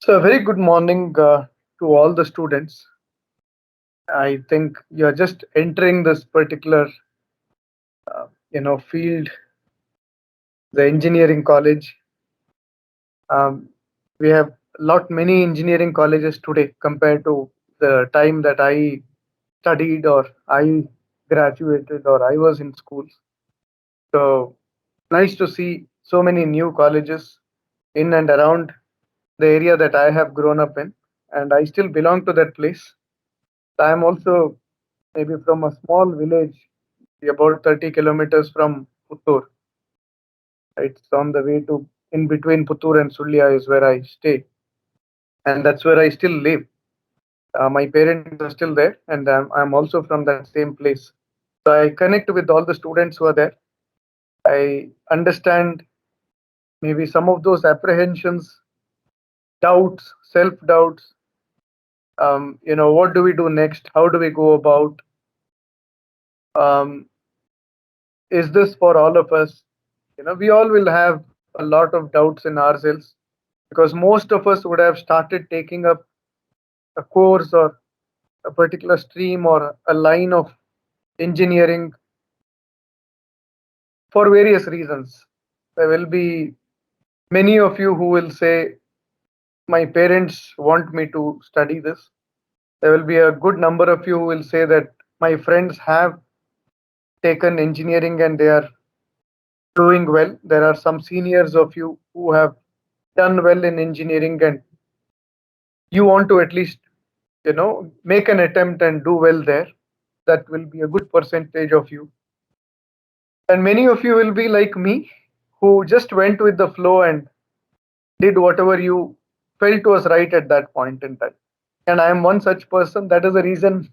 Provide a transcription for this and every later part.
So, a very good morning to all the students. I think you're just entering this particular, field, the engineering college. Um, we have lot many engineering colleges today compared to the time that I studied or I graduated or I was in schools. So, nice to see so many new colleges in and around the area that I have grown up in, and I still belong to that place. I am also maybe from a small village, about 30 kilometers from Puttur. It's on the way to in between Puttur and Sullia is where I stay, and that's where I still live. My parents are still there, and I'm also from that same place. So I connect with all the students who are there. I understand maybe some of those apprehensions, doubts, self doubts. What do we do next? How do we go about? Um, is this for all of us? We all will have a lot of doubts in ourselves because most of us would have started taking up a course or a particular stream or a line of engineering for various reasons. There will be many of you who will say, my parents want me to study this. There will be a good number of you who will say that my friends have taken engineering and they are doing well. There are some seniors of you who have done well in engineering and you want to at least make an attempt and do well there. That will be a good percentage of you, and many of you will be like me who just went with the flow and did whatever you felt was right at that point in time. And I am one such person. That is the reason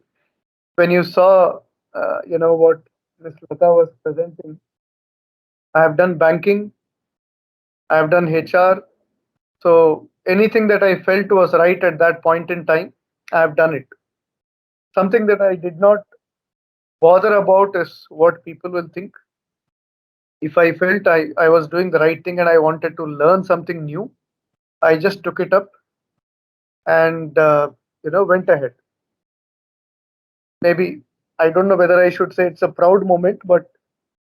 when you saw what Ms. Lata was presenting, I have done banking, I have done HR. So anything that I felt was right at that point in time, I have done it. Something that I did not bother about is what people will think. If I felt I was doing the right thing and I wanted to learn something new, I just took it up and went ahead. Maybe I don't know whether I should say it's a proud moment, but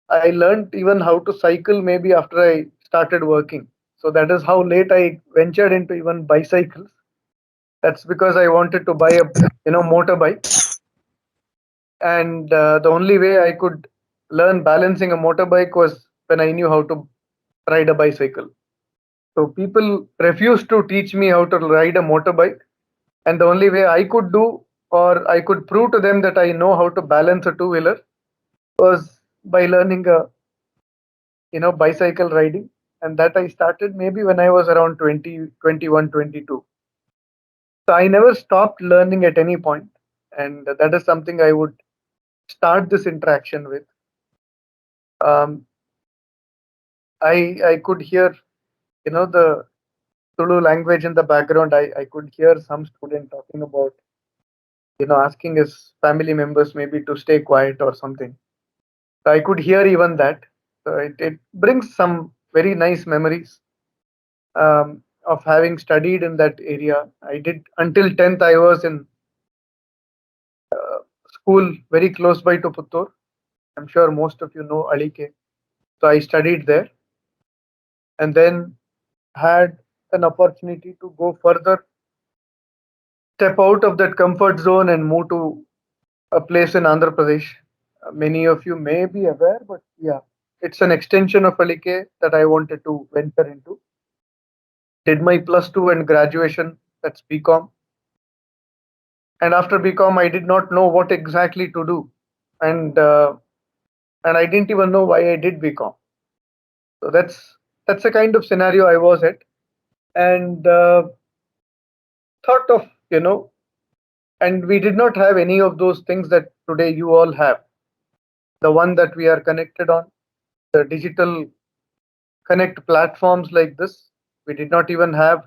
I learned even how to cycle maybe after I started working. So that is how late I ventured into even bicycles. That's because I wanted to buy a motorbike, and the only way I could learn balancing a motorbike was when I knew how to ride a bicycle. So people refused to teach me how to ride a motorbike, and the only way I could do or I could prove to them that I know how to balance a two wheeler was by learning a bicycle riding, and that I started maybe when I was around 20, 21, 22. So I never stopped learning at any point, and that is something I would start this interaction with. Um, I could hear the Tulu language in the background. I could hear some student talking about asking his family members maybe to stay quiet or something. So I could hear even that. So it brings some very nice memories of having studied in that area. I did until 10th. I was in school very close by to Puttur. I'm sure most of you know Alike. So I studied there and then had an opportunity to go further, step out of that comfort zone and move to a place in Andhra Pradesh. Many of you may be aware, but yeah, it's an extension of Alike that I wanted to venture into. Did my plus two and graduation, that's BCom. And after BCom, I did not know what exactly to do, and uh, and I didn't even know why I did BCom. So that's the kind of scenario I was at, and thought of and we did not have any of those things that today you all have. The one that we are connected on, the digital connect platforms like this. We did not even have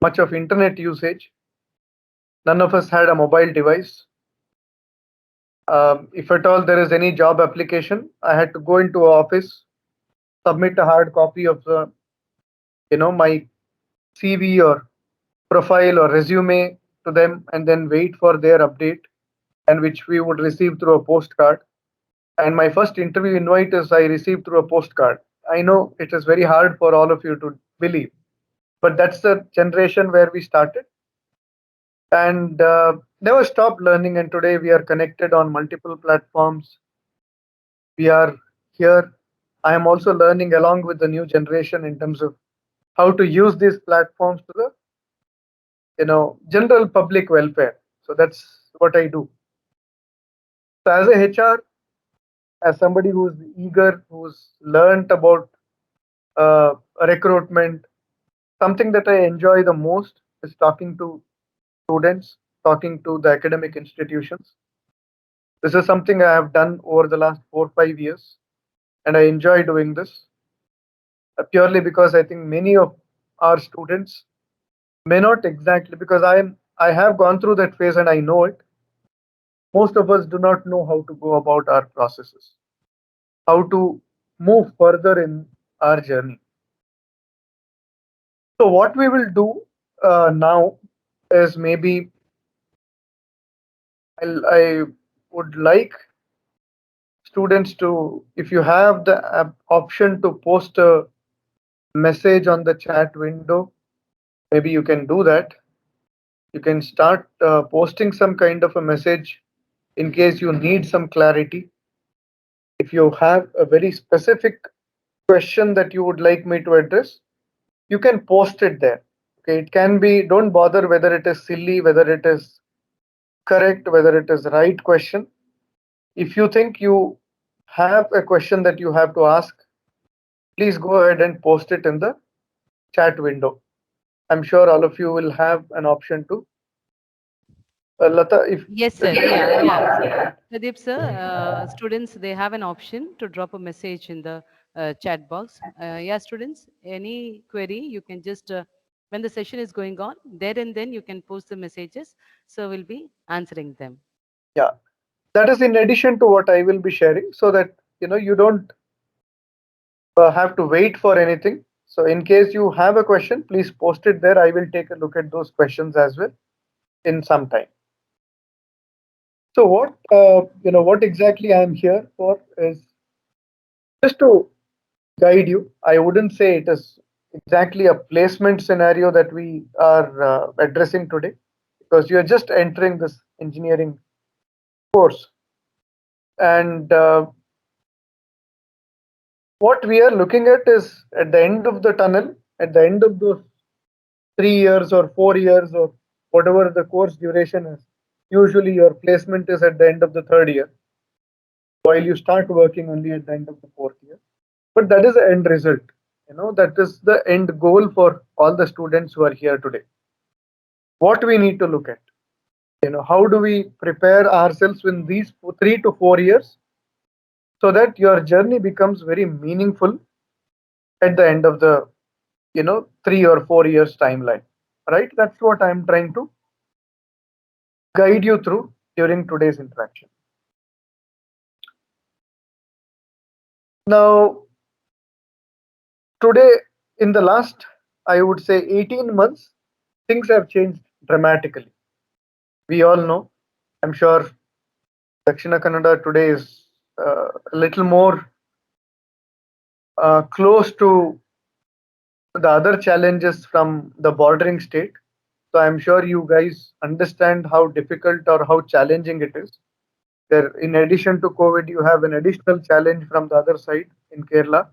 much of internet usage. None of us had a mobile device. If at all there is any job application, I had to go into a office, submit a hard copy of the my CV or profile or resume to them and then wait for their update, and which we would receive through a postcard. And my first interview invite is I received through a postcard. I know it is very hard for all of you to believe, but that's the generation where we started, and never stopped learning. And today we are connected on multiple platforms. We are here. I am also learning along with the new generation in terms of how to use these platforms to the general public welfare. So that's what I do. So as a HR, as somebody who's eager, who's learned about recruitment, something that I enjoy the most is talking to students, talking to the academic institutions. This is something I have done over the last 4 or 5 years, and I enjoy doing this purely because I think many of our students may not exactly, because I have gone through that phase and I know it. Most of us do not know how to go about our processes, how to move further in our journey. So what we will do now is maybe I would like students to, if you have the option to post a message on the chat window, maybe you can do that. You can start posting some kind of a message in case you need some clarity. If you have a very specific question that you would like me to address, you can post it there. Okay, it can be, don't bother whether it is silly, whether it is correct, whether it is right question. If you think you have a question that you have to ask, please go ahead and post it in the chat window. I'm sure all of you will have an option to. Lata, if Yes, sir. Yeah, yeah. Pradeep, sir, students, they have an option to drop a message in the chat box. Yeah, students, any query, you can just, when the session is going on, there and then you can post the messages. So we'll be answering them. yeah, that is in addition to what I will be sharing, so that you don't have to wait for anything. So in case you have a question, please post it there. I will take a look at those questions as well in some time. So what exactly I am here for is just to guide you. I wouldn't say it is exactly a placement scenario that we are addressing today, because you are just entering this engineering course, and what we are looking at is at the end of the tunnel, at the end of those 3 years or 4 years or whatever the course duration is. Usually, your placement is at the end of the third year, while you start working only at the end of the fourth year. But that is the end result. That is the end goal for all the students who are here today. What we need to look at, how do we prepare ourselves in these 3 to 4 years so that your journey becomes very meaningful at the end of the 3 or 4 years timeline, right? That's what I'm trying to guide you through during today's interaction. Now, today, in the last, I would say 18 months, things have changed dramatically. We all know, I'm sure Dakshina Kannada today is a little more close to the other challenges from the bordering state. So I'm sure you guys understand how difficult or how challenging it is. There, in addition to COVID, you have an additional challenge from the other side in Kerala.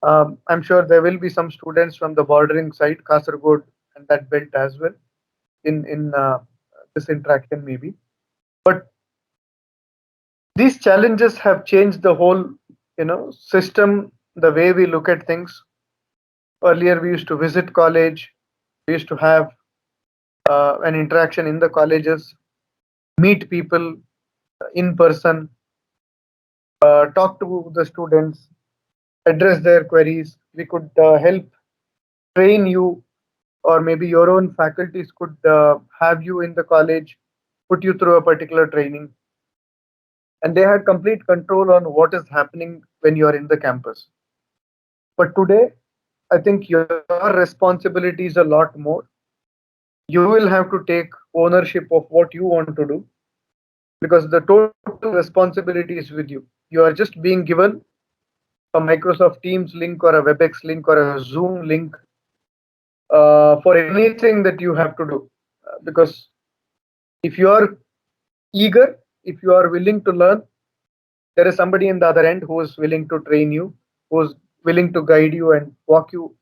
I'm sure there will be some students from the bordering side, Kasargod and that belt as well, in this interaction maybe. But these challenges have changed the whole, system, the way we look at things. Earlier, we used to visit college, we used to have an interaction in the colleges, meet people in person, talk to the students, address their queries. We could help train you, or maybe your own faculties could have you in the college, put you through a particular training, and they had complete control on what is happening when you are in the campus. But today, I think your responsibility is a lot more. you will have to take ownership of what you want to do, because the total responsibility is with you. You are just being given a Microsoft Teams link or a WebEx link or a Zoom link for anything that you have to do. Because if you are eager, if you are willing to learn, there is somebody in the other end who is willing to train you, who is willing to guide you and walk you,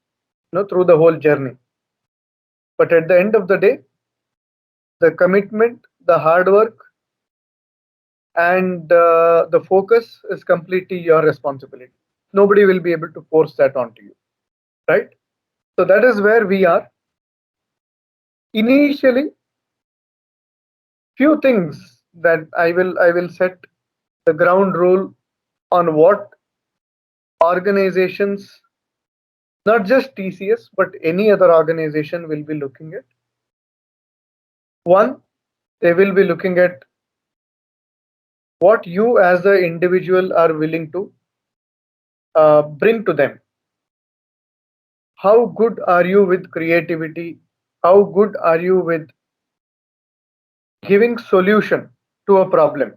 through the whole journey. But at the end of the day, the commitment, the hard work, and the focus is completely your responsibility. Nobody will be able to force that onto you, right? So that is where we are. Initially, few things that I will set the ground rule on what organizations, not just TCS, but any other organization will be looking at. One, they will be looking at what you as the individual are willing to bring to them. How good are you with creativity? How good are you with giving solution to a problem?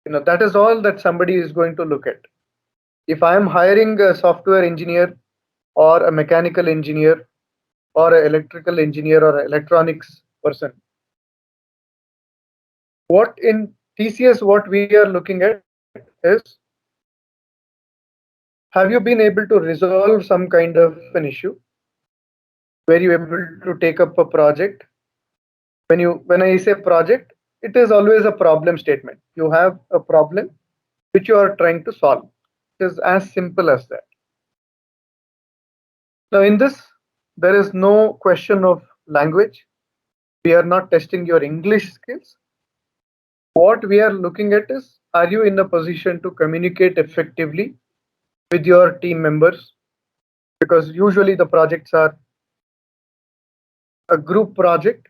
That is all that somebody is going to look at. If I am hiring a software engineer or a mechanical engineer or an electrical engineer or an electronics person, what in TCS, what we are looking at is, have you been able to resolve some kind of an issue? Were you able to take up a project? When I say project, it is always a problem statement. You have a problem which you are trying to solve. It is as simple as that. Now in this, there is no question of language. We are not testing your English skills. What we are looking at is, are you in a position to communicate effectively with your team members? Because usually the projects are a group project.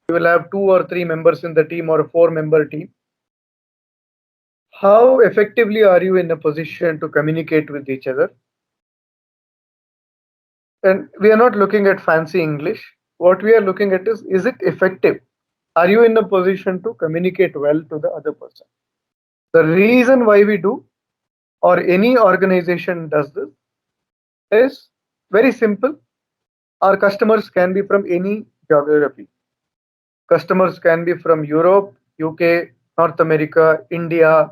You will have 2 or 3 members in the team or a 4-member team. How effectively are you in a position to communicate with each other? And we are not looking at fancy English. What we are looking at is it effective? Are you in a position to communicate well to the other person? The reason why we do, or any organization does this, is very simple. Our customers can be from any geography. Customers can be from Europe, UK, North America, India,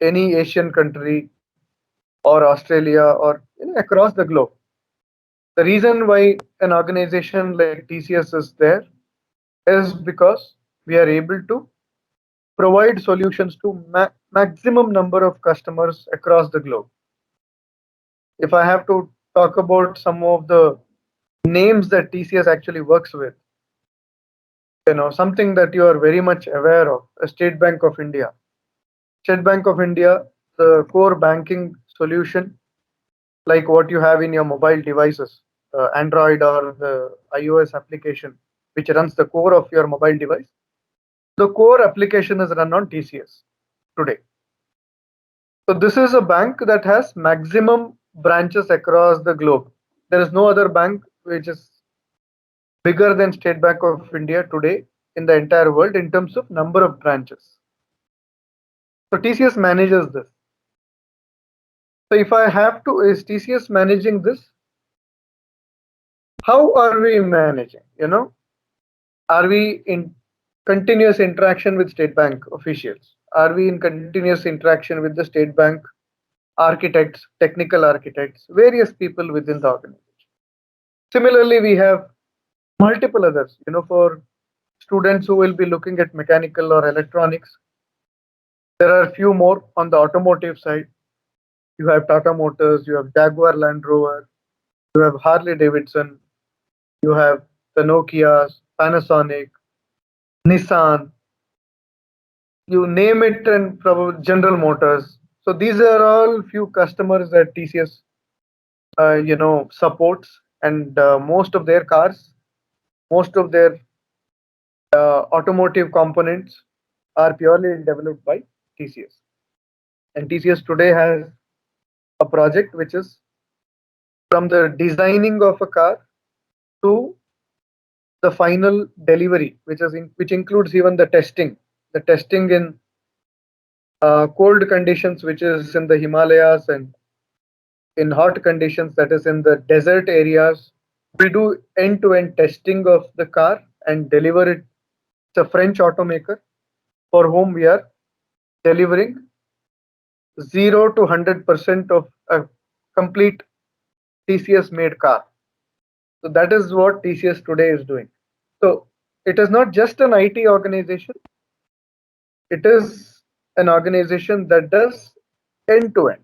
any Asian country, or Australia, or across the globe. The reason why an organization like TCS is there is because we are able to provide solutions to maximum number of customers across the globe. If I have to talk about some of the names that TCS actually works with, something that you are very much aware of, State Bank of India. State Bank of India, the core banking solution, like what you have in your mobile devices, Android or the iOS application, which runs the core of your mobile device. The core application is run on TCS today. So this is a bank that has maximum branches across the globe. There is no other bank which is bigger than State Bank of India today in the entire world in terms of number of branches. So TCS manages this. So if I have to, is TCS managing this? How are we managing? Are we in continuous interaction with State Bank officials? Are we in continuous interaction with the State Bank architects, technical architects, various people within the organization? Similarly, we have multiple others, for students who will be looking at mechanical or electronics. There are a few more on the automotive side. You have Tata Motors, you have Jaguar Land Rover, you have Harley Davidson, you have the Nokias, Panasonic, Nissan, you name it, and probably General Motors. So these are all few customers that TCS, supports, and most of their cars, most of their automotive components are purely developed by TCS. And TCS today has a project which is from the designing of a car to the final delivery, which includes even the testing in cold conditions, which is in the Himalayas, and in hot conditions, that is in the desert areas. We do end-to-end testing of the car and deliver it. It's a French automaker for whom we are delivering 0 to 100% of a complete TCS made car. So that is what TCS today is doing. So it is not just an IT organization, it is an organization that does end to end.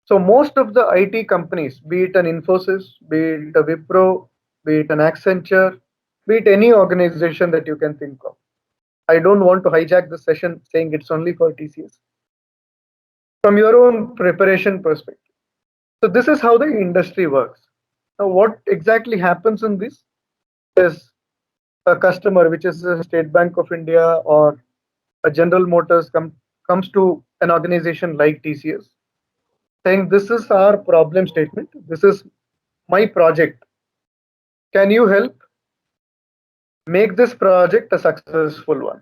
So most of the IT companies, be it an Infosys, be it a Wipro, be it an Accenture, be it any organization that you can think of. I don't want to hijack the session saying it's only for TCS. From your own preparation perspective. So this is how the industry works. Now, what exactly happens in this is a customer, which is a State Bank of India or a General Motors, comes to an organization like TCS, saying, "This is our problem statement. This is my project. Can you help make this project a successful one?"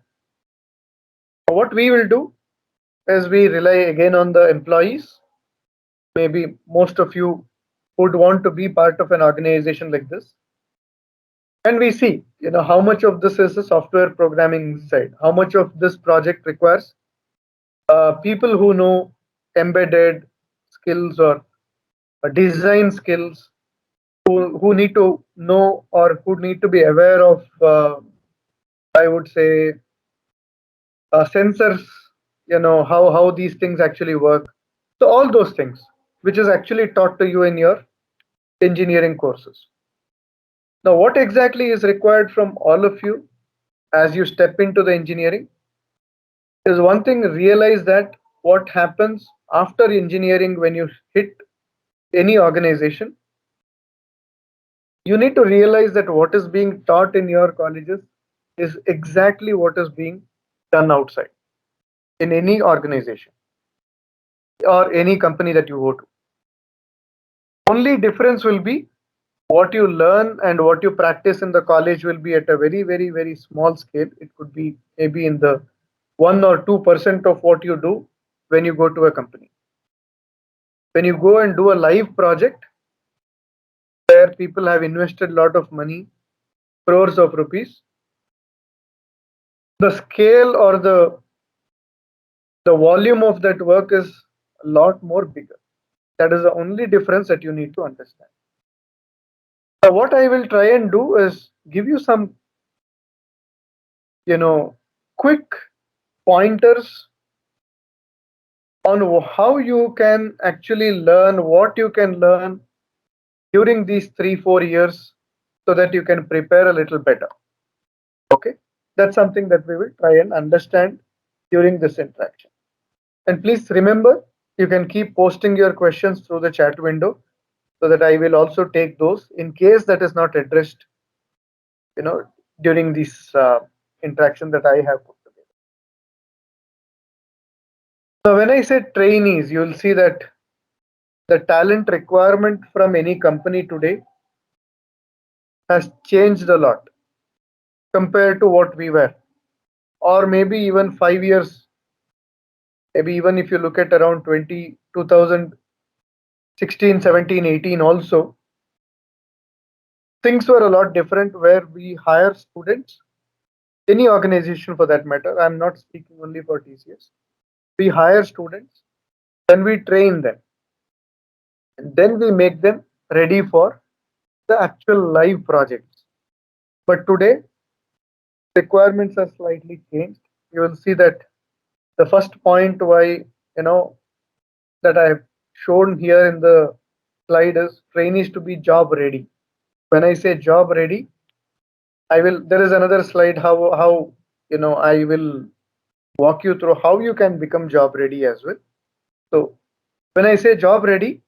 What we will do is we rely again on the employees. Maybe most of you would want to be part of an organization like this, and we see, how much of this is the software programming side, how much of this project requires people who know embedded skills or design skills, who need to know or who need to be aware of, I would say, sensors, how these things actually work. So all those things, which is actually taught to you in your engineering courses. Now, what exactly is required from all of you as you step into the engineering is one thing, realize that what happens after engineering when you hit any organization, you need to realize that what is being taught in your colleges is exactly what is being done outside in any organization or any company that you go to. Only difference will be what you learn and what you practice in the college will be at a very, very, very small scale. It could be maybe in the 1 or 2% of what you do when you go to a company. When you go and do a live project where people have invested a lot of money, crores of rupees, the scale or the volume of that work is a lot more bigger. That is the only difference that you need to understand. Now, what I will try and do is give you some, quick pointers on how you can actually learn what you can learn during these 3-4 years so that you can prepare a little better. Okay, that's something that we will try and understand during this interaction. And please remember, you can keep posting your questions through the chat window so that I will also take those in case that is not addressed, during this interaction that I have put together. So when I say trainees, you will see that the talent requirement from any company today has changed a lot compared to what we were, or maybe even 5 years, maybe even if you look at around 2016, 17, 18 also, things were a lot different where we hire students, any organization for that matter. I'm not speaking only for TCS. We hire students, then we train them, and then we make them ready for the actual live projects. But today, requirements are slightly changed. You will see that the first point why, that I have shown here in the slide is trainees to be job ready. When I say job ready, there is another slide how I will walk you through how you can become job ready as well. So when I say job ready,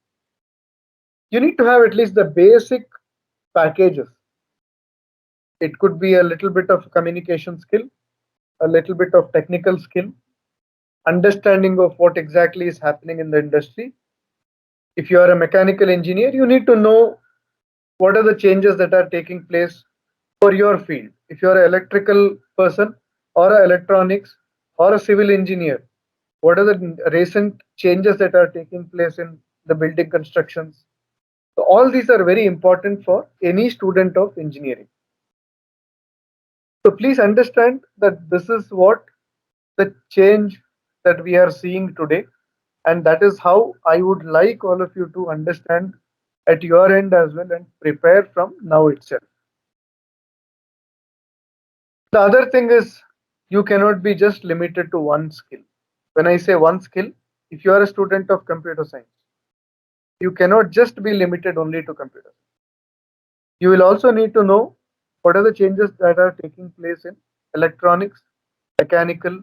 you need to have at least the basic packages. It could be a little bit of communication skill, a little bit of technical skill, understanding of what exactly is happening in the industry. If you are a mechanical engineer, you need to know what are the changes that are taking place for your field. If you're an electrical person or a electronics or a civil engineer, what are the recent changes that are taking place in the building constructions? So all these are very important for any student of engineering. So please understand that this is what the change that we are seeing today, and that is how I would like all of you to understand at your end as well and prepare from now itself. The other thing is you cannot be just limited to one skill. When I say one skill, if you are a student of computer science, you cannot just be limited only to computer. You will also need to know what are the changes that are taking place in electronics, mechanical,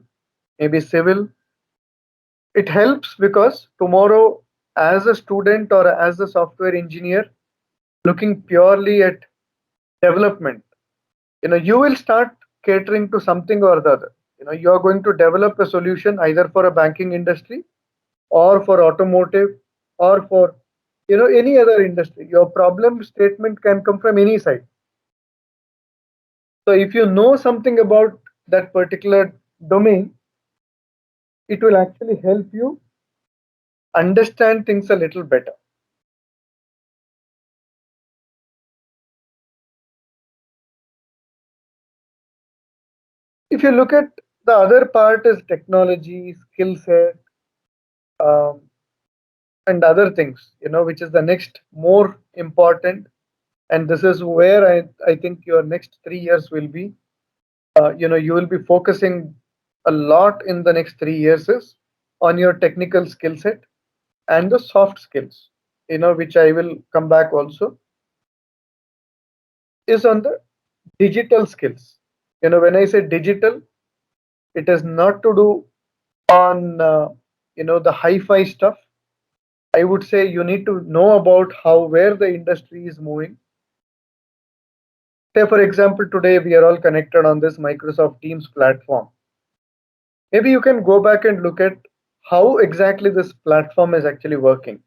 maybe civil. It helps because tomorrow, as a student or as a software engineer, looking purely at development, you will start catering to something or the other. You are going to develop a solution either for a banking industry or for automotive or for any other industry. Your problem statement can come from any side. So if you know something about that particular domain, it will actually help you understand things a little better. If you look at the other part is technology, skill set, um, and other things, which is the next more important. And this is where I think your next 3 years will be, you will be focusing a lot in the next 3 years is on your technical skill set and the soft skills, which I will come back also, is on the digital skills. When I say digital, it is not to do on, the hi-fi stuff. I would say you need to know about where the industry is moving. Say, for example, today we are all connected on this Microsoft Teams platform. Maybe you can go back and look at how exactly this platform is actually working.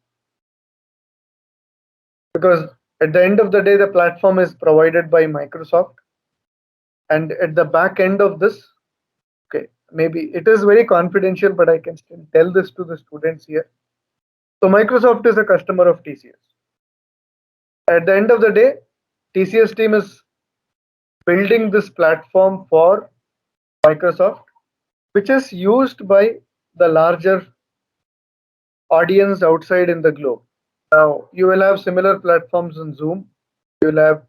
Because at the end of the day, the platform is provided by Microsoft. And at the back end of this, okay, maybe it is very confidential, but I can still tell this to the students here. So Microsoft is a customer of TCS. At the end of the day, TCS team is building this platform for Microsoft, which is used by the larger audience outside in the globe. Now, you will have similar platforms in Zoom. You will have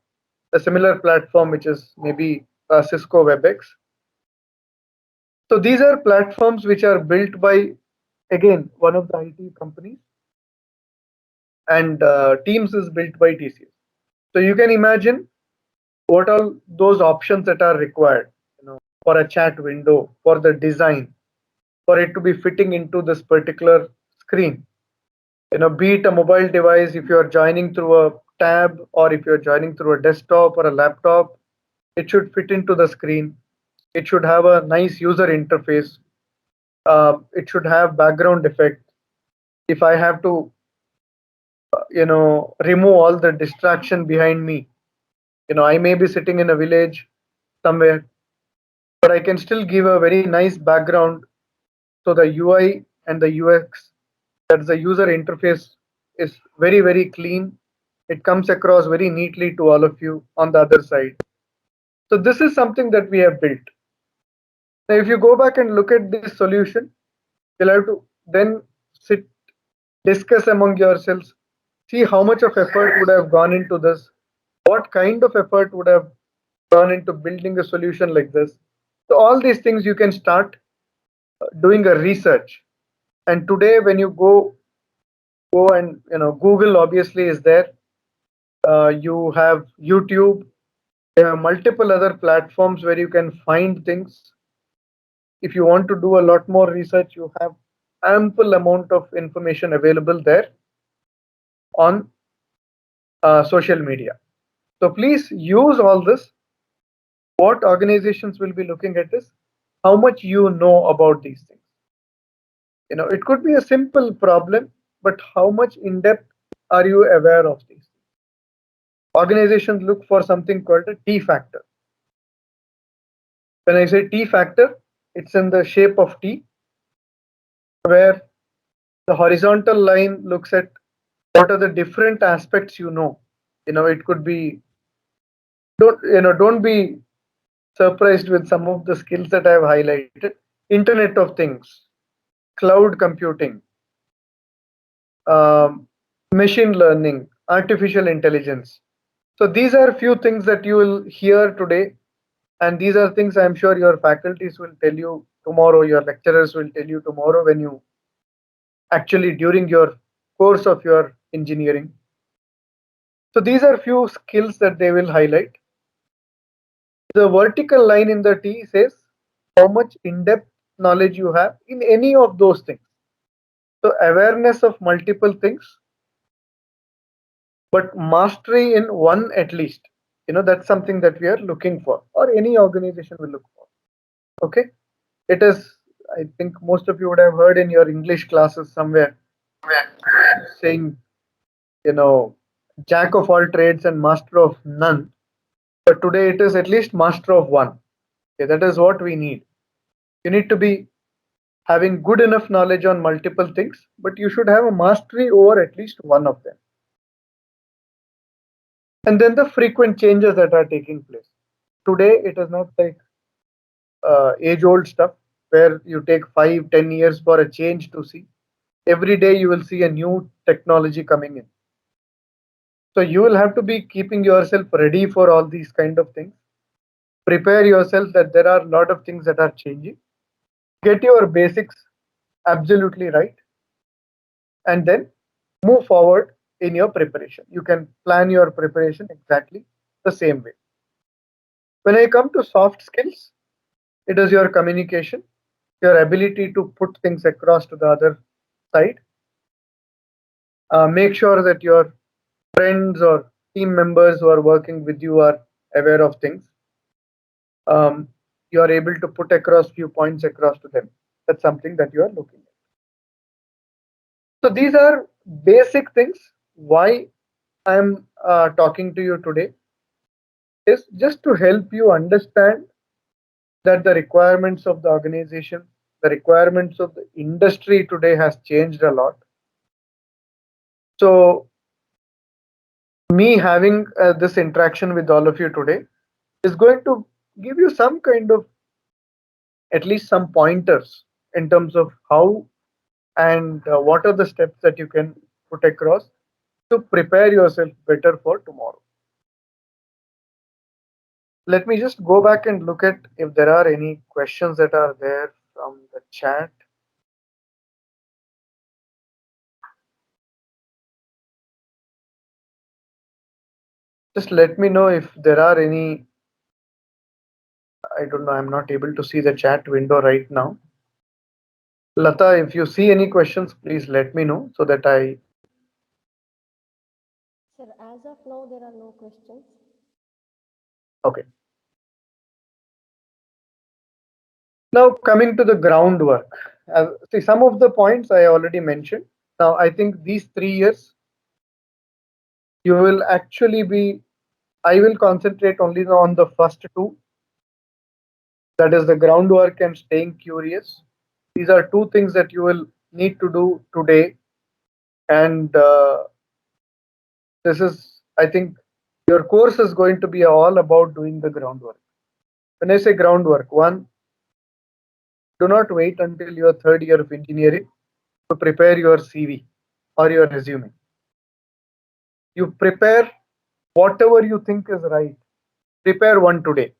a similar platform, which is maybe Cisco WebEx. So these are platforms which are built by, again, one of the IT companies, and Teams is built by TCS. So you can imagine what are those options that are required, for a chat window, for the design, for it to be fitting into this particular screen. Be it a mobile device, if you're joining through a tab or if you're joining through a desktop or a laptop, it should fit into the screen. It should have a nice user interface. It should have background effect. If I have to, remove all the distraction behind me, I may be sitting in a village somewhere, but I can still give a very nice background. So the UI and the UX, that's the user interface, is very, very clean. It comes across very neatly to all of you on the other side. So this is something that we have built. Now, if you go back and look at this solution, you'll have to then sit, discuss among yourselves, see how much of effort would have gone into this, what kind of effort would have gone into building a solution like this. So all these things you can start doing a research. And today, when you go and Google obviously is there. You have YouTube. There are multiple other platforms where you can find things. If you want to do a lot more research, you have ample amount of information available there on social media. So please use all this. What organizations will be looking at is how much you know about these things. It could be a simple problem, but how much in depth are you aware of these? Organizations look for something called a T factor. When I say T factor, it's in the shape of T, where the horizontal line looks at what are the different aspects you know. It could be, don't be surprised with some of the skills that I have highlighted. Internet of Things, cloud computing, um, machine learning, artificial intelligence. So these are few things that you will hear today, and these are things I'm sure your faculties will tell you tomorrow, your lecturers will tell you tomorrow when you actually during your course of your engineering. So these are few skills that they will highlight. The vertical line in the T says how much in-depth knowledge you have in any of those things. So awareness of multiple things, but mastery in one at least. That's something that we are looking for, or any organization will look for. Okay. It is, I think most of you would have heard in your English classes somewhere saying, you know, jack of all trades and master of none. But today it is at least master of one. Okay, that is what we need. You need to be having good enough knowledge on multiple things, but you should have a mastery over at least one of them. And then the frequent changes that are taking place. Today it is not like age-old stuff where you take 5, 10 years for a change to see. Every day you will see a new technology coming in. So you will have to be keeping yourself ready for all these kind of things. Prepare yourself that there are a lot of things that are changing. Get your basics absolutely right, and then move forward in your preparation. You can plan your preparation exactly the same way. When I come to soft skills, it is your communication, your ability to put things across to the other side. Make sure that your friends or team members who are working with you are aware of things. um, you are able to put across few points across to them. That's something that you are looking at. So these are basic things. Why I'm talking to you today is just to help you understand that the requirements of the organization, the requirements of the industry today has changed a lot. So me having this interaction with all of you today is going to give you some kind of at least some pointers in terms of how and what are the steps that you can put across to prepare yourself better for tomorrow. Let me just go back and look at if there are any questions that are there from the chat. Just let me know if there are any. I don't know, I'm not able to see the chat window right now. Lata, if you see any questions, please let me know so that I. Sir, as of now, there are no questions. Okay. Now coming to the groundwork. See, some of the points I already mentioned. Now I think these 3 years you will actually be. I will concentrate only on the first two, that is the groundwork and staying curious. These are two things that you will need to do today, and this is, I think, your course is going to be all about doing the groundwork. When I say groundwork, one, do not wait until your third year of engineering to prepare your CV or your resume. You prepare whatever you think is right. Prepare one today.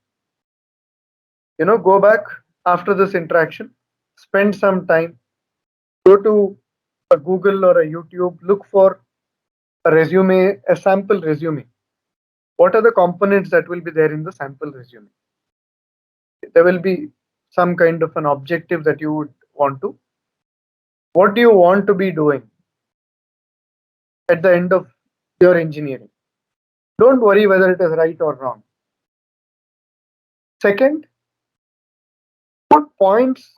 Go back after this interaction, spend some time, go to a Google or a YouTube, look for a resume, a sample resume. What are the components that will be there in the sample resume? There will be some kind of an objective that you would want to. What do you want to be doing at the end of your engineering? Don't worry whether it is right or wrong. Second, put points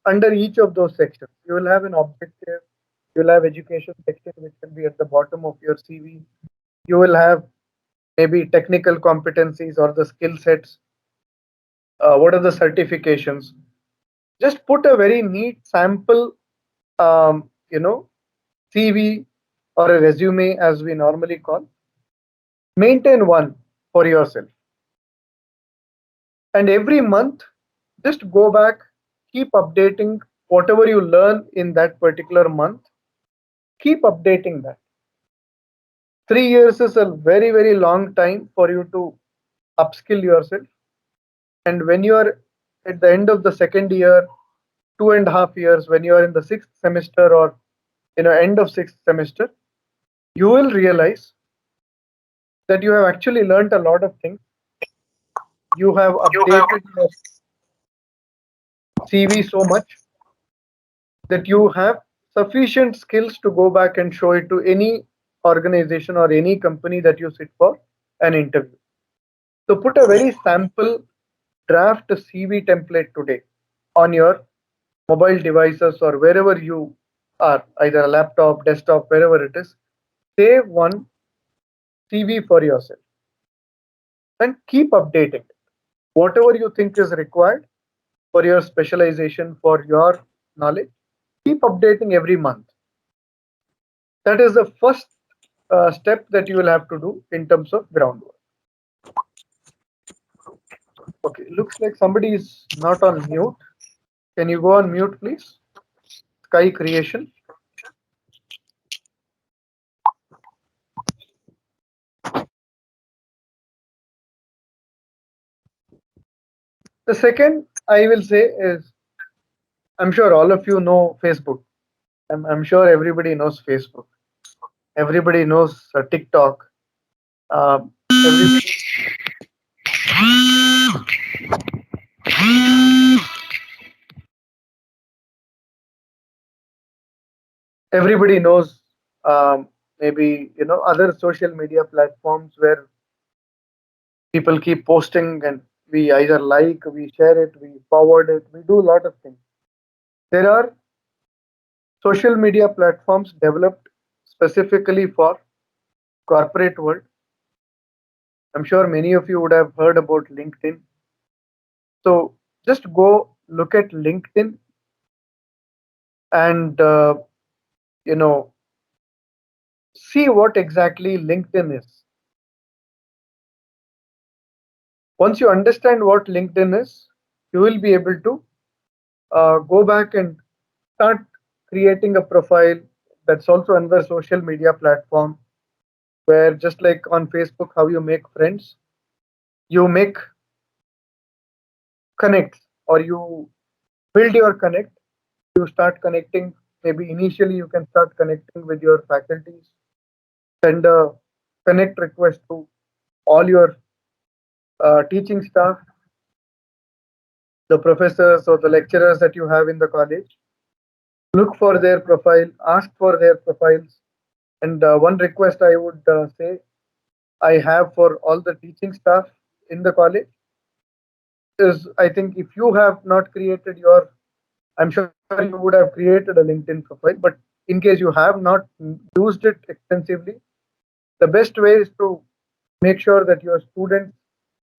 under each of those sections. You will have an objective, you will have education section which will be at the bottom of your CV. You will have maybe technical competencies or the skill sets. what are the certifications. Just put a very neat sample, you know, CV or a resume as we normally call. Maintain one for yourself. And every month, just go back, keep updating whatever you learn in that particular month. Keep updating that. 3 years is a very, very long time for you to upskill yourself. And when you are at the end of the second year, 2.5 years, when you are in the sixth semester or end of sixth semester, you will realize that you have actually learned a lot of things. You have updated your CV so much that you have sufficient skills to go back and show it to any organization or any company that you sit for an interview. So put a very sample draft CV template today on your mobile devices or wherever you are, either a laptop, desktop, wherever it is. Save one CV for yourself and keep updating it. Whatever you think is required for your specialization, for your knowledge, keep updating every month. That is the first step that you will have to do in terms of groundwork. Okay, looks like somebody is not on mute. Can you go on mute, please? Sky Creation. The second I will say is, I'm sure all of you know Facebook. I'm sure everybody knows Facebook. Everybody knows TikTok. Everybody, everybody knows maybe other social media platforms where people keep posting and we either like, we share it, we forward it, we do a lot of things. There are social media platforms developed specifically for corporate world. I'm sure many of you would have heard about LinkedIn. So just go look at LinkedIn and you know see what exactly LinkedIn is. Once you understand what LinkedIn is, you will be able to go back and start creating a profile. That's also another social media platform where, just like on Facebook, how you make friends, you make connects or you build your connect. You start connecting. Maybe initially you can start connecting with your faculties, send a connect request to all your teaching staff, the professors or the lecturers that you have in the college. Look for their profile, ask for their profiles. And one request I would say I have for all the teaching staff in the college is, I think if you have not created your, I'm sure you would have created a LinkedIn profile, but in case you have not used it extensively, the best way is to make sure that your students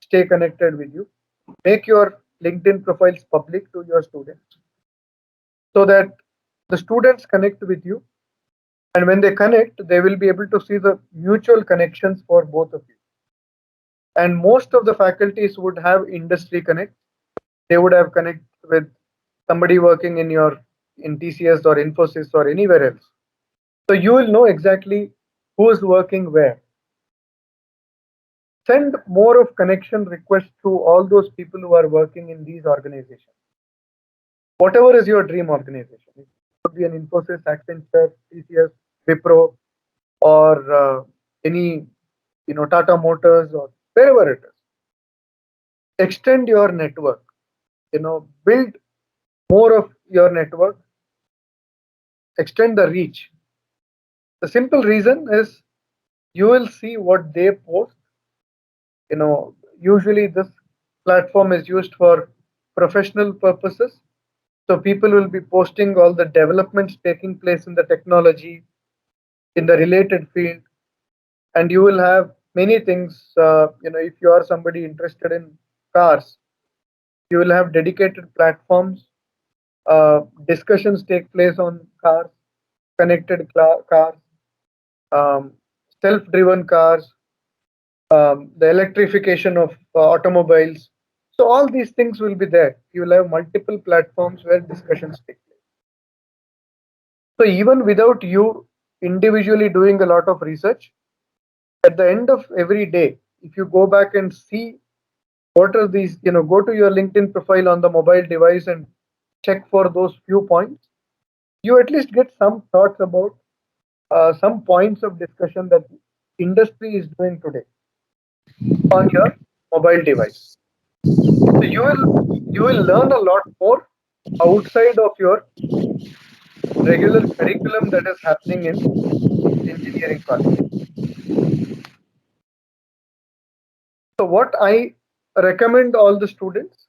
stay connected with you. Make your LinkedIn profiles public to your students so that the students connect with you. And when they connect, they will be able to see the mutual connections for both of you. And most of the faculties would have industry connect. They would have connect with somebody working in TCS or Infosys or anywhere else. So you will know exactly who is working where. Send more of connection requests to all those people who are working in these organizations. Whatever is your dream organization, it could be an Infosys, Accenture, TCS, Wipro, or any Tata Motors or wherever it is. Extend your network. Build more of your network. Extend the reach. The simple reason is you will see what they post. Usually this platform is used for professional purposes. So people will be posting all the developments taking place in the technology, in the related field, and you will have many things. If you are somebody interested in cars, You will have dedicated platforms. Discussions take place on cars, connected cars, um, self-driven cars, the electrification of automobiles. So all these things will be there. You will have multiple platforms where discussions take place. So even without you individually doing a lot of research, at the end of every day, if you go back and see what are these, go to your LinkedIn profile on the mobile device and check for those few points, you at least get some thoughts about some points of discussion that industry is doing today on your mobile device. So you will learn a lot more outside of your regular curriculum that is happening in engineering college. So what I recommend all the students,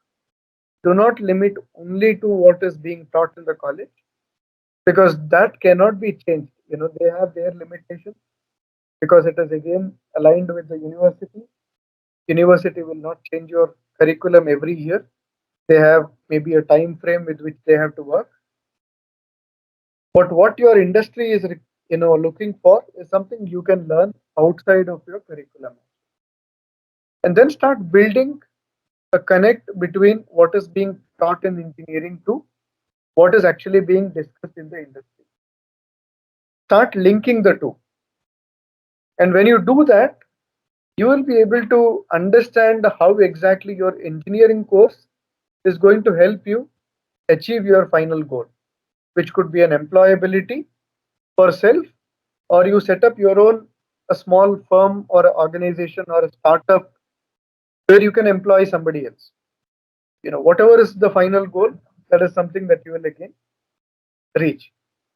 do not limit only to what is being taught in the college, because that cannot be changed. They have their limitations because it is again aligned with the university. University will not change your curriculum every year. They have maybe a time frame with which they have to work. But what your industry is looking for is something you can learn outside of your curriculum, and then start building a connect between what is being taught in engineering to what is actually being discussed in the industry. Start linking the two. And when you do that, you will be able to understand how exactly your engineering course is going to help you achieve your final goal, which could be an employability for self, or you set up your own a small firm or an organization or a startup where you can employ somebody else. Whatever is the final goal, that is something that you will again reach.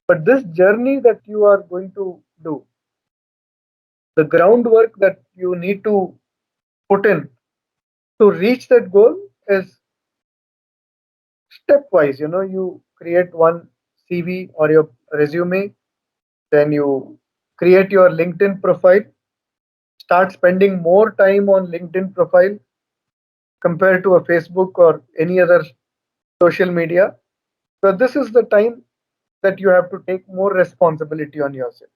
But this journey that you are going to do, the groundwork that you need to put in to reach that goal is stepwise. You create one CV or your resume, then you create your LinkedIn profile, start spending more time on LinkedIn profile compared to a Facebook or any other social media. So this is the time that you have to take more responsibility on yourself.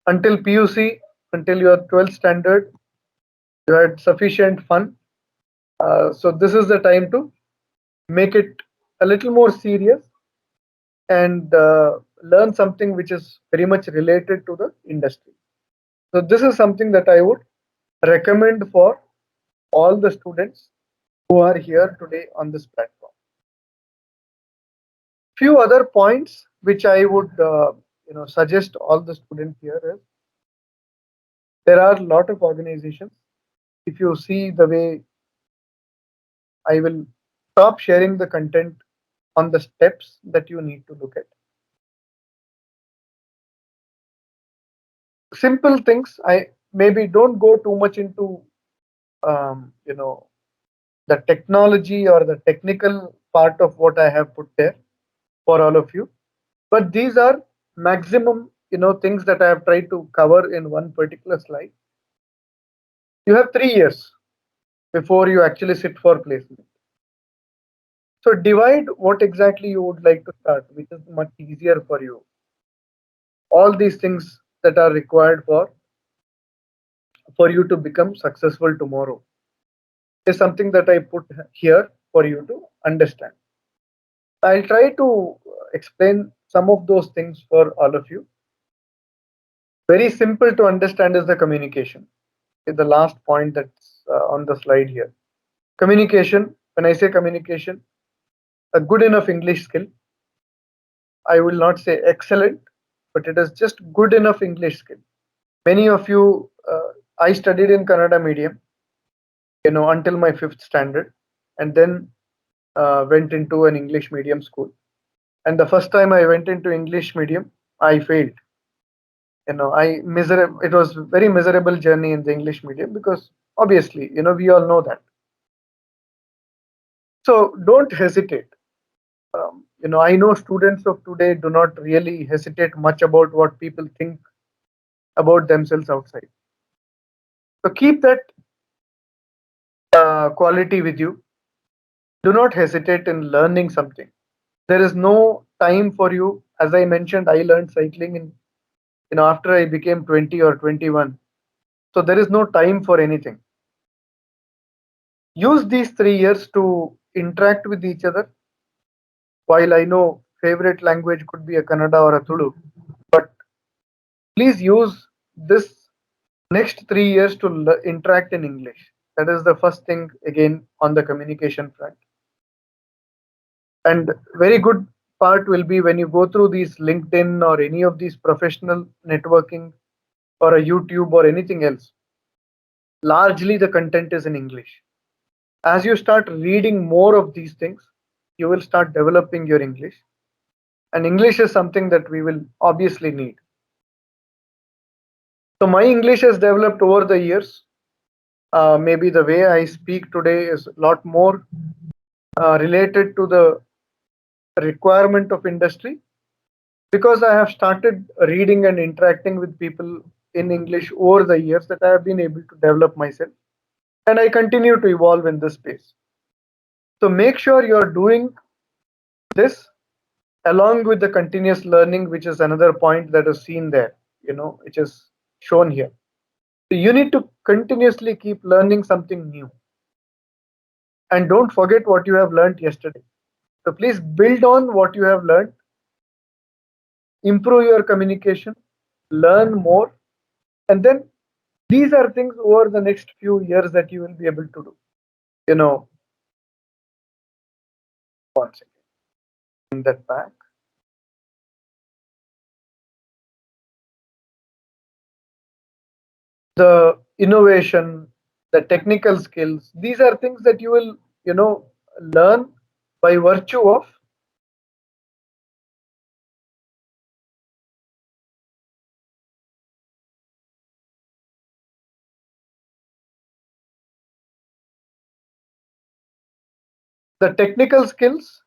Until PUC, until your 12th standard, you had sufficient fun. So this is the time to make it a little more serious and learn something which is very much related to the industry. So this is something that I would recommend for all the students who are here today on this platform. Few other points which I would suggest all the students here is, there are a lot of organizations. If you see the way, I will stop sharing the content on the steps that you need to look at. Simple things. I maybe don't go too much into um, you know the technology or the technical part of what I have put there for all of you. But these are maximum things that I have tried to cover in one particular slide. You have 3 years before you actually sit for placement. So divide what exactly you would like to start, which is much easier for you. All these things that are required for you to become successful tomorrow is something that I put here for you to understand. I'll try to explain some of those things for all of you. Very simple to understand is the communication. Is the last point that's on the slide here. Communication, when I say communication, a good enough English skill. I will not say excellent, but it is just good enough English skill. Many of you, I studied in Kannada medium, until my 5th standard, and then went into an English medium school. And the first time I went into English medium, I failed. It was very miserable journey in the English medium, because obviously, we all know that. So don't hesitate. I know students of today do not really hesitate much about what people think about themselves outside. So keep that quality with you. Do not hesitate in learning something. There is no time for you. As I mentioned, I learned cycling in, after I became 20 or 21. So there is no time for anything. Use these 3 years to interact with each other. While I know favorite language could be a Kannada or a Tulu, but please use this next 3 years to interact in English. That is the first thing again on the communication front. And very good part will be when you go through these LinkedIn or any of these professional networking or a YouTube or anything else. Largely the content is in English. As you start reading more of these things, you will start developing your English. And English is something that we will obviously need. So my English has developed over the years. Maybe the way I speak today is a lot more related to the requirement of industry, because I have started reading and interacting with people in English over the years, that I have been able to develop myself, and I continue to evolve in this space. So make sure you're doing this along with the continuous learning, which is another point that is seen there, which is shown here. So you need to continuously keep learning something new. And don't forget what you have learned yesterday. So please build on what you have learned, improve your communication, learn more, and then these are things over the next few years that you will be able to do. You know, one second, bring that back. The innovation, the technical skills, these are things that you will, learn by virtue of the technical skills.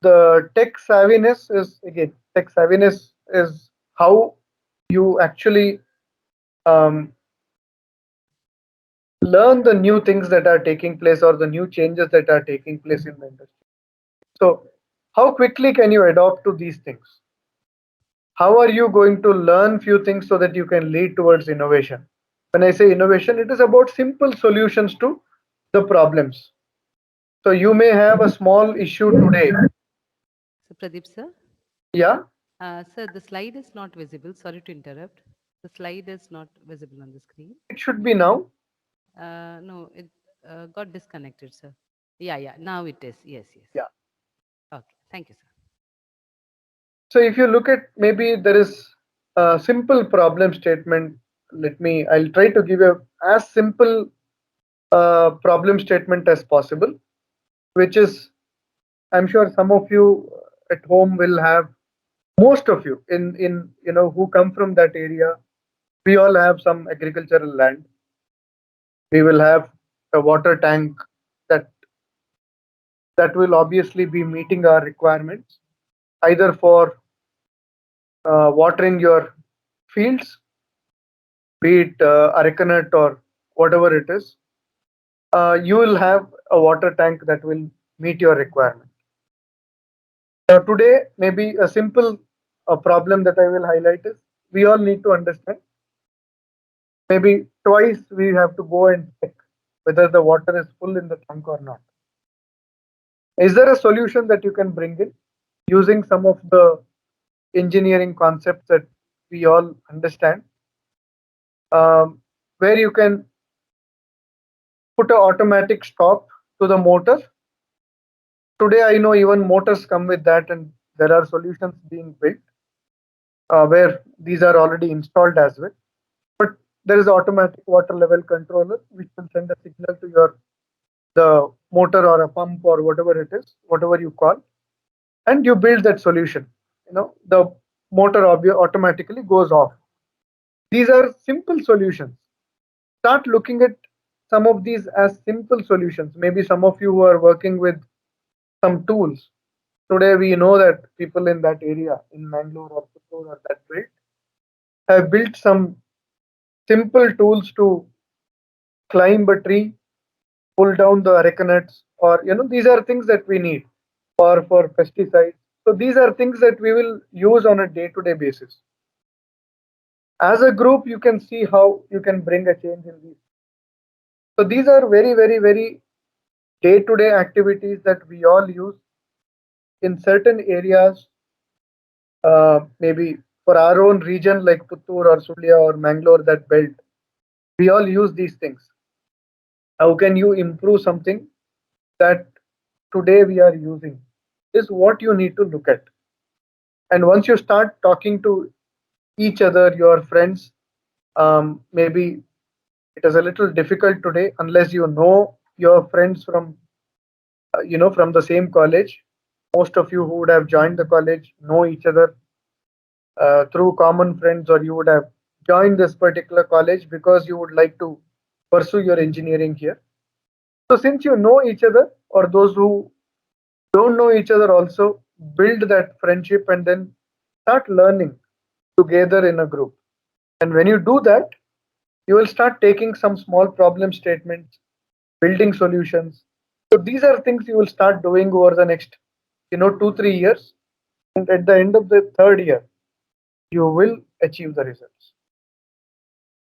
The tech savviness is how you actually um, learn the new things that are taking place or the new changes that are taking place in the industry. So how quickly can you adopt to these things? How are you going to learn few things so that you can lead towards innovation? When I say innovation, it is about simple solutions to the problems. So you may have a small issue today. So Pradeep sir, Yeah, sir, the slide is not visible. Sorry to interrupt. The slide is not visible on the screen. it should be now. No, it got disconnected, sir. Yeah, yeah. Now it is. Yes, yes. Yeah. Okay. Thank you, sir. So if you look at, maybe there is a simple problem statement. I'll try to give you as simple problem statement as possible, which is, I'm sure some of you at home will have, most of you in who come from that area, we all have some agricultural land. We will have a water tank that will obviously be meeting our requirements, either for watering your fields, be it arecanut or whatever it is. You will have a water tank that will meet your requirement. Today, maybe a simple problem that I will highlight is, we all need to understand, maybe twice we have to go and check whether the water is full in the tank or not. Is there a solution that you can bring in using some of the engineering concepts that we all understand, where you can put an automatic stop to the motor? Today, I know even motors come with that, and there are solutions being built where these are already installed as well. But there is automatic water level controller which will send a signal to the motor or a pump or whatever it is, whatever you call, and you build that solution. The motor automatically goes off. These are simple solutions. Start looking at some of these as simple solutions. Maybe some of you who are working with some tools. Today we know that people in that area, in Mangalore or Puttur or that way, have built some simple tools to climb a tree, pull down the areca or these are things that we need, or for pesticides. So these are things that we will use on a day-to-day basis. As a group, you can see how you can bring a change in these. So these are very, very, very day-to-day activities that we all use in certain areas. Maybe for our own region like Puttur or Sulia or Mangalore, that belt, we all use these things. How can you improve something that today we are using is what you need to look at. And once you start talking to each other, your friends, maybe it is a little difficult today unless you know your friends from from the same college. Most of you who would have joined the college know each other through common friends, or you would have joined this particular college because you would like to pursue your engineering here. So since you know each other, or those who don't know each other also, build that friendship and then start learning together in a group. And when you do that, you will start taking some small problem statements, building solutions. So these are things you will start doing over the next 2 3 years, and at the end of the third year you will achieve the results.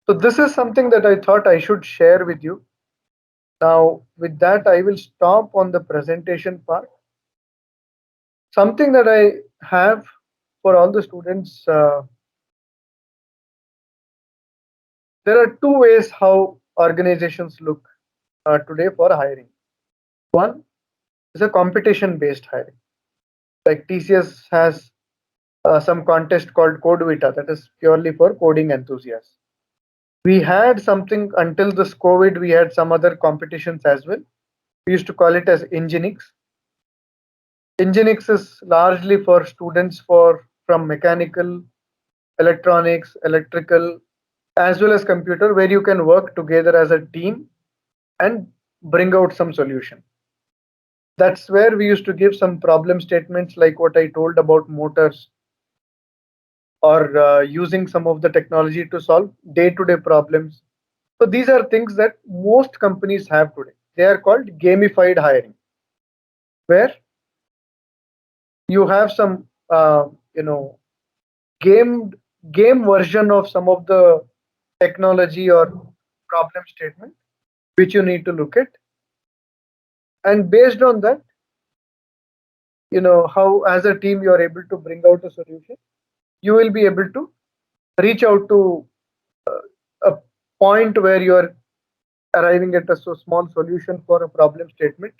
So this is something that I thought I should share with you. Now with that, I will stop on the presentation part. Something that I have for all the students, there are two ways how organizations look today for hiring. One is a competition based hiring. Like TCS has some contest called CodeVita, that is purely for coding enthusiasts. We had something until this COVID, we had some other competitions as well. We used to call it as Nginx. Nginx is largely for students from mechanical, electronics, electrical, as well as computer, where you can work together as a team and bring out some solution. That's where we used to give some problem statements like what I told about motors, or using some of the technology to solve day-to-day problems. So these are things that most companies have today. They are called gamified hiring, where you have some game game version of some of the technology or problem statement which you need to look at, and based on that, how as a team you are able to bring out a solution. You will be able to reach out to a point where you are arriving at a so small solution for a problem statement,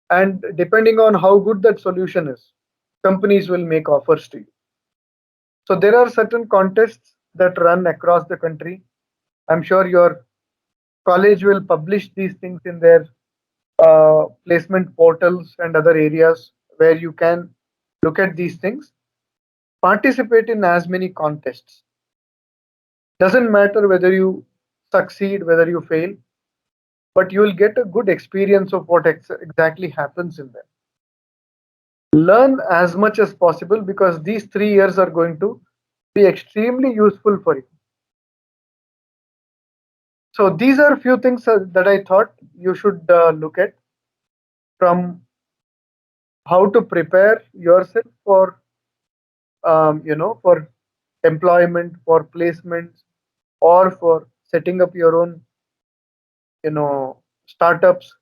and depending on how good that solution is, companies will make offers to you. So there are certain contests that run across the country. I'm sure your college will publish these things in their placement portals and other areas where you can look at these things. Participate in as many contests. Doesn't matter whether you succeed, whether you fail, but you will get a good experience of what exactly happens in them. Learn as much as possible, because these 3 years are going to be extremely useful for you. So these are a few things that I thought you should look at, from how to prepare yourself for for employment, for placements, or for setting up your own startups.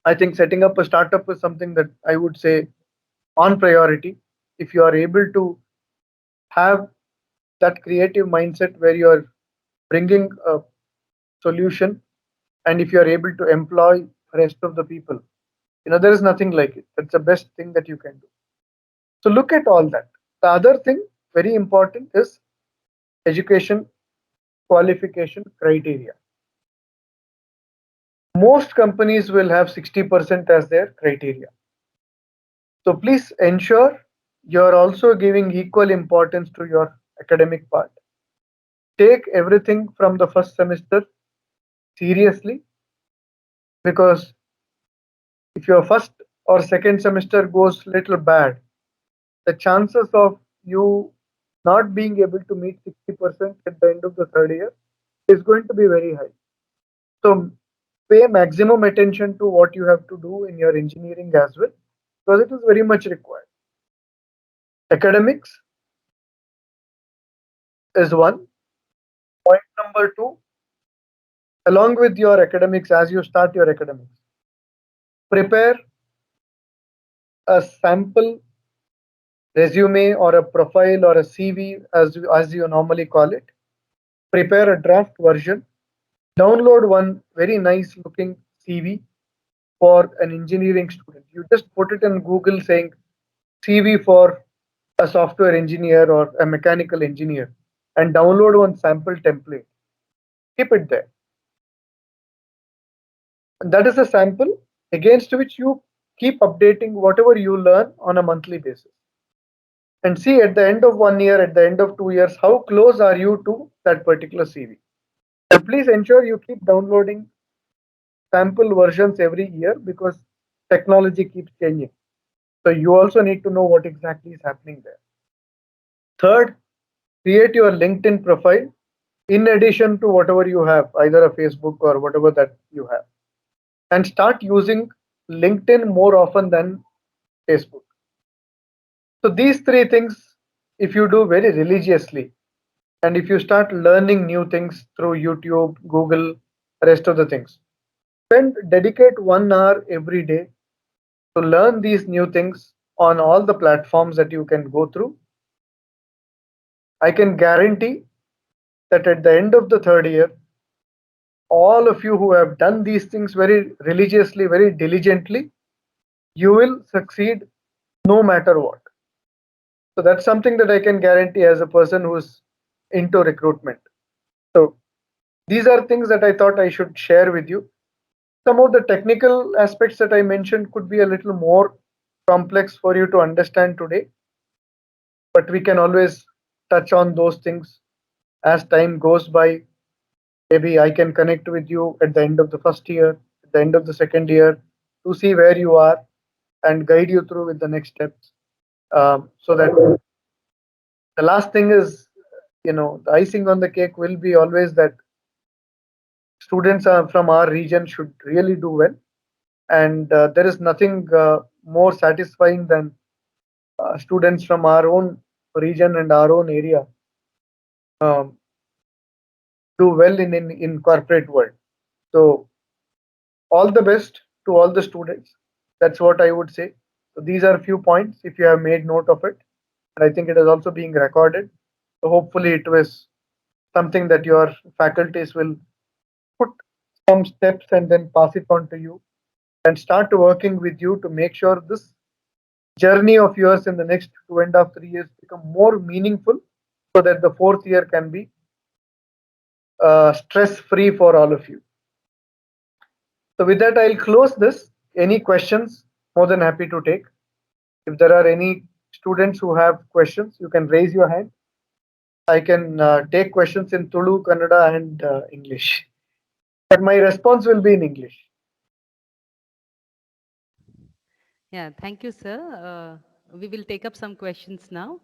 I think setting up a startup is something that I would say on priority. If you are able to have that creative mindset where you are bringing a solution, and if you are able to employ rest of the people, there is nothing like it. That's the best thing that you can do. So look at all that. The other thing, very important, is education qualification criteria. Most companies will have 60% as their criteria. So please ensure you're also giving equal importance to your academic part. Take everything from the first semester seriously, because if your first or second semester goes little bad, the chances of you not being able to meet 60% at the end of the third year is going to be very high. So pay maximum attention to what you have to do in your engineering as well, because it is very much required. Academics is one. Point number two, along with your academics, as you start your academics, prepare a sample resume or a profile or a CV, as you normally call it. Prepare a draft version, download one very nice looking CV for an engineering student. You just put it in Google saying CV for a software engineer or a mechanical engineer and download one sample template. Keep it there. And that is a sample against which you keep updating whatever you learn on a monthly basis. And see at the end of 1 year, at the end of 2 years, how close are you to that particular CV. And please ensure you keep downloading sample versions every year because technology keeps changing. So you also need to know what exactly is happening there. Third, create your LinkedIn profile in addition to whatever you have, either a Facebook or whatever that you have, and start using LinkedIn more often than Facebook. So these three things, if you do very religiously, and if you start learning new things through YouTube, Google, rest of the things, dedicate 1 hour every day to learn these new things on all the platforms that you can go through. I can guarantee that at the end of the third year, all of you who have done these things very religiously, very diligently, you will succeed no matter what. So that's something that I can guarantee as a person who's into recruitment. So these are things that I thought I should share with you. Some of the technical aspects that I mentioned could be a little more complex for you to understand today, but we can always touch on those things as time goes by. Maybe I can connect with you at the end of the first year, at the end of the second year, to see where you are and guide you through with the next steps. So that the last thing is, the icing on the cake will be always that students from our region should really do well. And there is nothing more satisfying than students from our own region and our own area um, do well in corporate world. So all the best to all the students. That's what I would say. So these are a few points if you have made note of it. And I think it is also being recorded. So hopefully it was something that your faculties will put some steps and then pass it on to you and start working with you to make sure this journey of yours in the next 2.5, 3 years become more meaningful so that the fourth year can be stress free for all of you. So with that, I'll close this. Any questions? More than happy to take. If there are any students who have questions, you can raise your hand. I can take questions in Tulu, Kannada, and English. But my response will be in English. Yeah, thank you, sir. We will take up some questions now.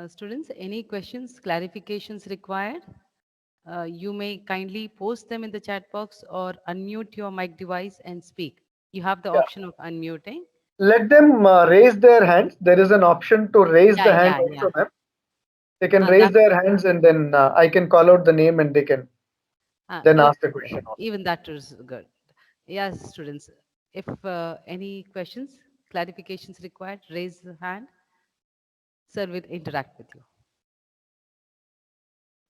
Students, any questions, clarifications required? You may kindly post them in the chat box or unmute your mic device and speak. You have the Yeah. option of unmuting. Let them raise their hands. There is an option to raise the hand Yeah. also, ma'am. They can raise That their hands and then I can call out the name and they can then ask the question. even that is good. Yes, students, if any questions, clarifications required, raise the hand. Sir will interact with you.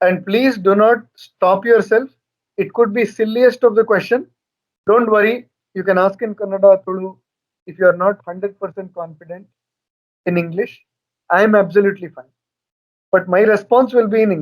And please do not stop yourself. It could be silliest of the question. Don't worry. You can ask in Kannada, Tulu. If you are not 100% confident in English, I am absolutely fine. But my response will be in English.